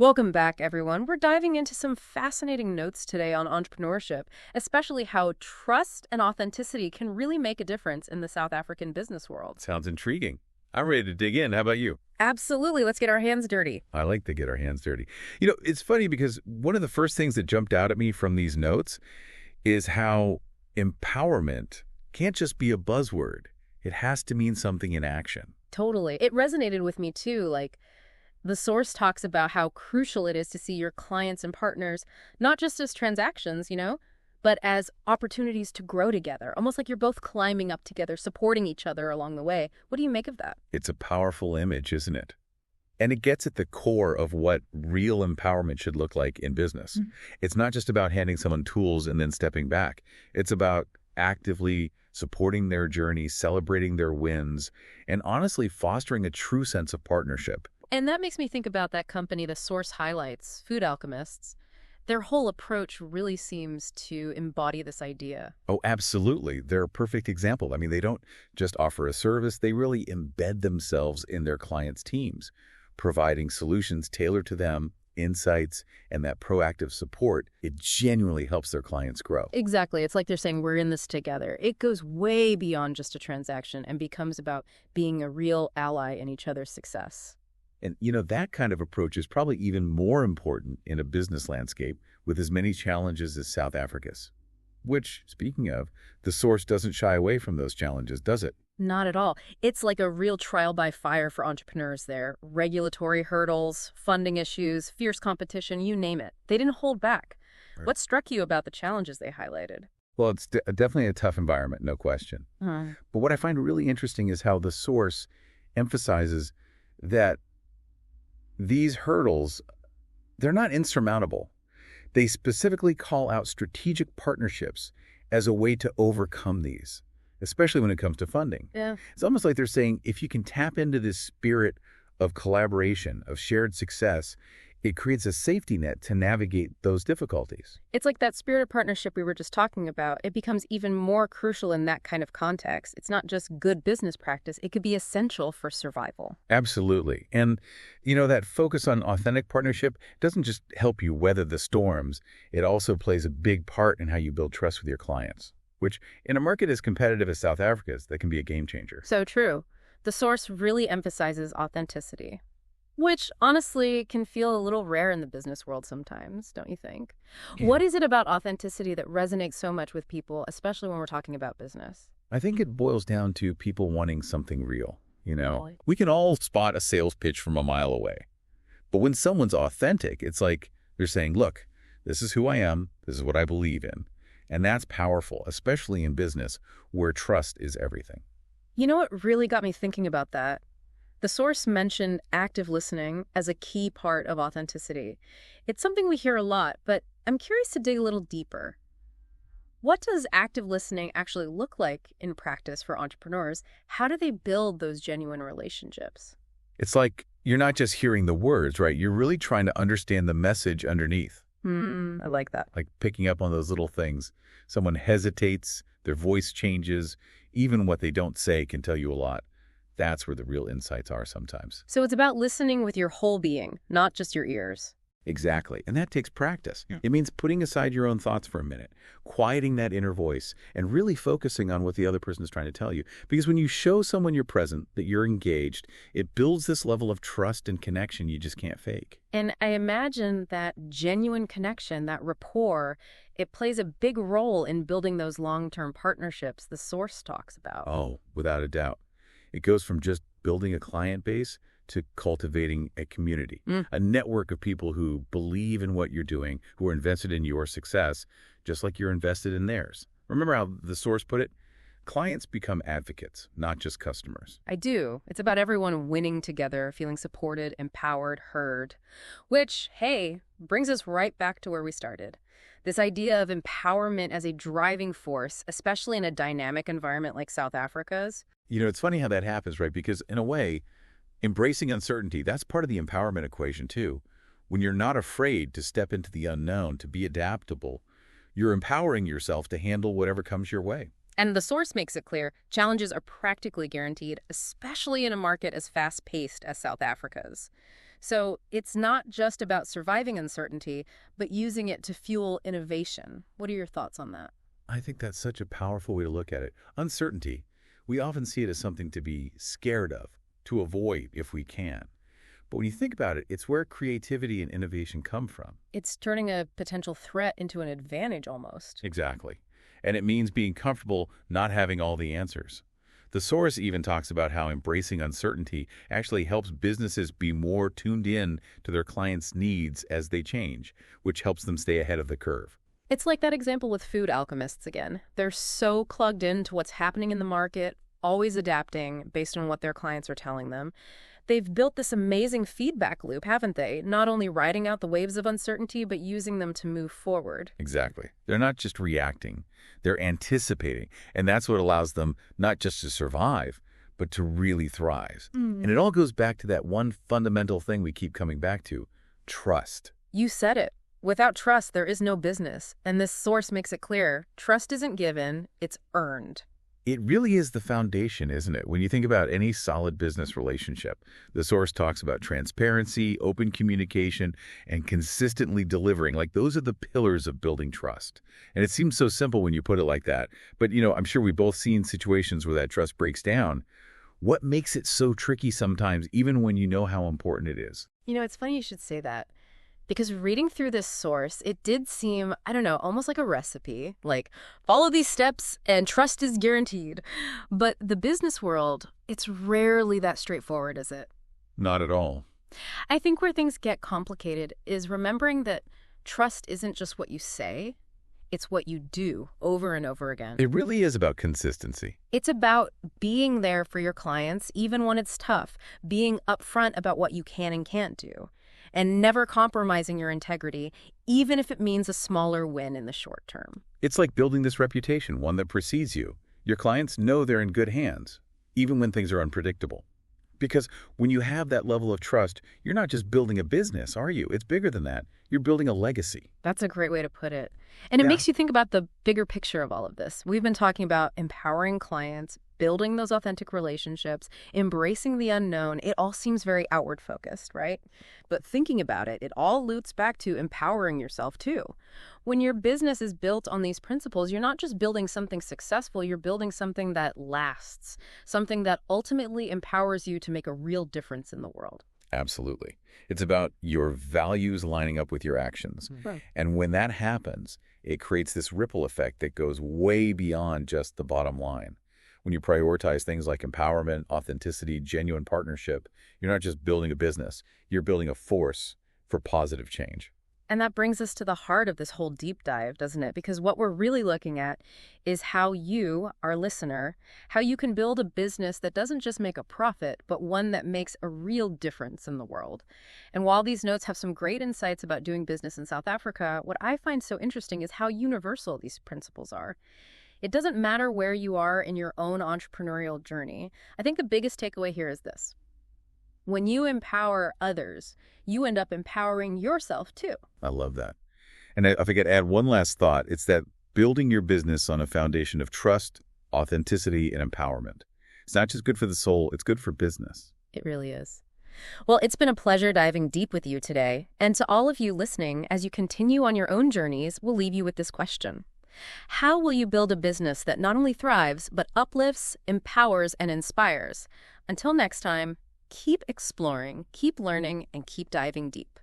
Welcome back, everyone. We're diving into some fascinating notes today on entrepreneurship, especially how trust and authenticity can really make a difference in the South African business world. Sounds intriguing. I'm ready to dig in. How about you? Absolutely. Let's get our hands dirty. I like to get our hands dirty. It's funny because one of the first things that jumped out at me from these notes is how empowerment can't just be a buzzword. It has to mean something in action. Totally. It resonated with me, too. The source talks about how crucial it is to see your clients and partners not just as transactions, but as opportunities to grow together, almost like you're both climbing up together, supporting each other along the way. What do you make of that? It's a powerful image, isn't it? And it gets at the core of what real empowerment should look like in business. It's not just about handing someone tools and then stepping back. It's about actively supporting their journey, celebrating their wins, and honestly fostering a true sense of partnership. And that makes me think about that company the source highlights, Food Alchemists. Their whole approach really seems to embody this idea. Oh, absolutely. They're a perfect example. I mean, they don't just offer a service, they really embed themselves in their clients' teams, providing solutions tailored to them, insights, and that proactive support. It genuinely helps their clients grow. Exactly. It's like they're saying, we're in this together. It goes way beyond just a transaction and becomes about being a real ally in each other's success. And, that kind of approach is probably even more important in a business landscape with as many challenges as South Africa's. Which, speaking of, the source doesn't shy away from those challenges, does it? Not at all. It's like a real trial by fire for entrepreneurs there. Regulatory hurdles, funding issues, fierce competition, you name it. They didn't hold back. Right. What struck you about the challenges they highlighted? Well, it's definitely a tough environment, no question. But what I find really interesting is how the source emphasizes that these hurdles, they're not insurmountable. They specifically call out strategic partnerships as a way to overcome these, especially when it comes to funding. Yeah. It's almost like they're saying, if you can tap into this spirit of collaboration, of shared success, it creates a safety net to navigate those difficulties. It's like that spirit of partnership we were just talking about. It becomes even more crucial in that kind of context. It's not just good business practice. It could be essential for survival. Absolutely. And, that focus on authentic partnership doesn't just help you weather the storms. It also plays a big part in how you build trust with your clients, which in a market as competitive as South Africa's, that can be a game changer. So true. The source really emphasizes authenticity, which honestly can feel a little rare in the business world sometimes, don't you think? Yeah. What is it about authenticity that resonates so much with people, especially when we're talking about business? I think it boils down to people wanting something real. Really? We can all spot a sales pitch from a mile away. But when someone's authentic, it's like they're saying, look, this is who I am, this is what I believe in. And that's powerful, especially in business where trust is everything. You know what really got me thinking about that? The source mentioned active listening as a key part of authenticity. It's something we hear a lot, but I'm curious to dig a little deeper. What does active listening actually look like in practice for entrepreneurs? How do they build those genuine relationships? It's like you're not just hearing the words, right? You're really trying to understand the message underneath. I like that. Like picking up on those little things. Someone hesitates, their voice changes, even what they don't say can tell you a lot. That's where the real insights are sometimes. So it's about listening with your whole being, not just your ears. Exactly. And that takes practice. Yeah. It means putting aside your own thoughts for a minute, quieting that inner voice, and really focusing on what the other person is trying to tell you. Because when you show someone you're present, that you're engaged, it builds this level of trust and connection you just can't fake. And I imagine that genuine connection, that rapport, it plays a big role in building those long-term partnerships the source talks about. Oh, without a doubt. It goes from just building a client base to cultivating a community, a network of people who believe in what you're doing, who are invested in your success, just like you're invested in theirs. Remember how the source put it? Clients become advocates, not just customers. I do. It's about everyone winning together, feeling supported, empowered, heard. Which, hey, brings us right back to where we started. This idea of empowerment as a driving force, especially in a dynamic environment like South Africa's. It's funny how that happens, right? Because in a way, embracing uncertainty, that's part of the empowerment equation too. When you're not afraid to step into the unknown, to be adaptable, you're empowering yourself to handle whatever comes your way. And the source makes it clear challenges are practically guaranteed, especially in a market as fast-paced as South Africa's. So it's not just about surviving uncertainty, but using it to fuel innovation. What are your thoughts on that? I think that's such a powerful way to look at it. Uncertainty, we often see it as something to be scared of, to avoid if we can. But when you think about it, it's where creativity and innovation come from. It's turning a potential threat into an advantage almost. Exactly. And it means being comfortable not having all the answers. The source even talks about how embracing uncertainty actually helps businesses be more tuned in to their clients' needs as they change, which helps them stay ahead of the curve. It's like that example with food alchemists again. They're so plugged into what's happening in the market, always adapting based on what their clients are telling them. They've built this amazing feedback loop, haven't they? Not only riding out the waves of uncertainty, but using them to move forward. Exactly. They're not just reacting, they're anticipating. And that's what allows them not just to survive, but to really thrive. And it all goes back to that one fundamental thing we keep coming back to, trust. You said it. Without trust, there is no business. And this source makes it clear. Trust isn't given, it's earned. It really is the foundation, isn't it? When you think about any solid business relationship, the source talks about transparency, open communication, and consistently delivering. Like those are the pillars of building trust. And it seems so simple when you put it like that. But, I'm sure we've both seen situations where that trust breaks down. What makes it so tricky sometimes, even when you know how important it is? It's funny you should say that. Because reading through this source, it did seem, I don't know, almost like a recipe. Like, follow these steps and trust is guaranteed. But the business world, it's rarely that straightforward, is it? Not at all. I think where things get complicated is remembering that trust isn't just what you say, it's what you do over and over again. It really is about consistency. It's about being there for your clients, even when it's tough, being upfront about what you can and can't do, and never compromising your integrity, even if it means a smaller win in the short term. It's like building this reputation, one that precedes you. Your clients know they're in good hands, even when things are unpredictable. Because when you have that level of trust, you're not just building a business, are you? It's bigger than that. You're building a legacy. That's a great way to put it. And it makes you think about the bigger picture of all of this. We've been talking about empowering clients, building those authentic relationships, embracing the unknown. It all seems very outward focused, right? But thinking about it, it all loops back to empowering yourself too. When your business is built on these principles, you're not just building something successful, you're building something that lasts, something that ultimately empowers you to make a real difference in the world. Absolutely. It's about your values lining up with your actions. Right. And when that happens, it creates this ripple effect that goes way beyond just the bottom line. When you prioritize things like empowerment, authenticity, genuine partnership, you're not just building a business, you're building a force for positive change. And that brings us to the heart of this whole deep dive, doesn't it? Because what we're really looking at is how you, our listener, how you can build a business that doesn't just make a profit, but one that makes a real difference in the world. And while these notes have some great insights about doing business in South Africa, what I find so interesting is how universal these principles are. It doesn't matter where you are in your own entrepreneurial journey. I think the biggest takeaway here is this. When you empower others, you end up empowering yourself too. I love that. And if I could add one last thought, it's that building your business on a foundation of trust, authenticity, and empowerment. It's not just good for the soul, it's good for business. It really is. Well, it's been a pleasure diving deep with you today. And to all of you listening, as you continue on your own journeys, we'll leave you with this question. How will you build a business that not only thrives, but uplifts, empowers, and inspires? Until next time, keep exploring, keep learning, and keep diving deep.